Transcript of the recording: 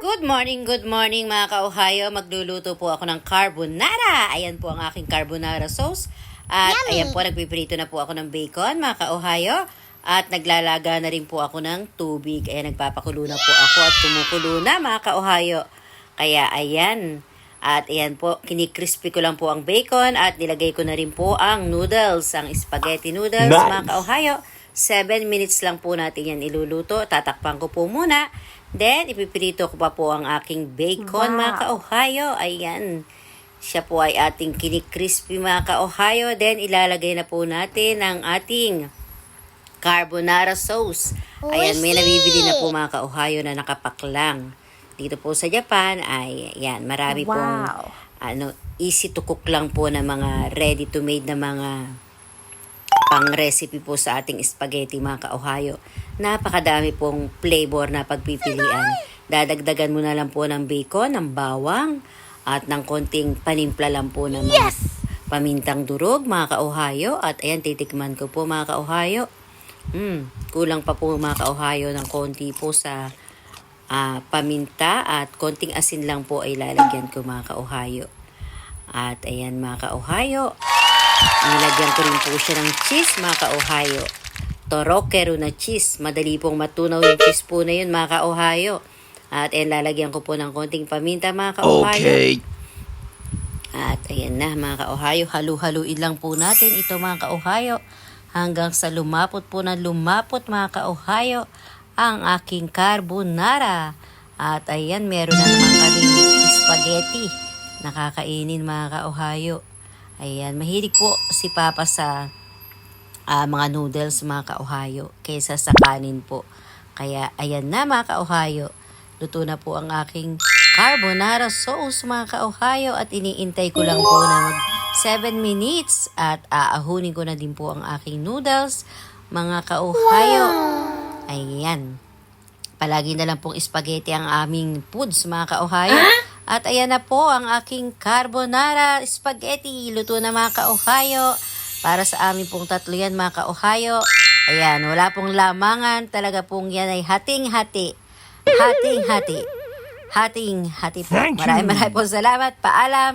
Good morning mga ka-Ohio. Magluluto po ako ng carbonara. Ayan po ang aking carbonara sauce. At Yummy! ayan po, nagpiprito na po ako ng bacon mga ka-Ohio. At naglalaga na rin po ako ng tubig. Ayan, nagpapakulo na po ako at tumukulo na mga ka-Ohio. Kaya ayan. At ayan po, kinikrispy ko lang po ang bacon at nilagay ko na rin po ang noodles, ang spaghetti noodles mga ka-Ohio. 7 minutes lang po natin yan iluluto. Tatakpan ko po muna. Then, ipipirito ko pa po ang aking bacon mga ka-Ohio. Ayan. Siya po ay ating kinikrispy mga ka-Ohio. Then, ilalagay na po natin ang ating carbonara sauce. Ayan, may nabibili na po mga ka-Ohio na nakapaklang. Dito po sa Japan ay, ayan, marami pong easy to cook lang po na mga ready to made na mga pang-recipe po sa ating spaghetti mga ka-Ohio. Napakadami pong flavor na pagpipilian. Dadagdagan mo na lang po ng bacon, ng bawang, at ng konting panimpla lang po ng mga pamintang durog mga ka-Ohio. At ayan, titikman ko po mga ka-Ohio. Kulang pa po mga ka-Ohio ng konti po sa paminta at konting asin lang po ay lalagyan ko mga ka-Ohio. At ayan mga ka-Ohio, nilagyan ko rin po siya ng cheese mga ka-Ohio. Torokero na cheese. Madali pong matunaw yung cheese po na yun mga ka-Ohio. At ayan, lalagyan ko po ng konting paminta mga ka-Ohio. Okay. At ayan na mga ka-Ohio, halu-haluin lang po natin ito mga ka-Ohio hanggang sa lumapot po na lumapot mga ka-Ohio ang aking carbonara. At ayan, meron na naman kaming spaghetti nakakainin mga ka-Ohio. Ayan, mahilig po si Papa sa mga noodles mga ka-Ohio kaysa sa kanin po. Kaya ayan na mga ka-Ohio, luto na po ang aking carbonara sauce mga ka-Ohio at iniintay ko lang po na mag 7 minutes at aahunin ko na din po ang aking noodles mga ka-Ohio. Ayan. Palagi na lang pong spaghetti ang aming foods mga ka-Ohio. At ayan na po ang aking carbonara spaghetti. Luto na mga ka-Ohio. Para sa amin pong tatlo yan mga ka-Ohio. Ayan, wala pong lamangan. Talaga pong yan ay hating-hati. Hating-hati. Hating-hati po. Maraming po salamat. Paalam.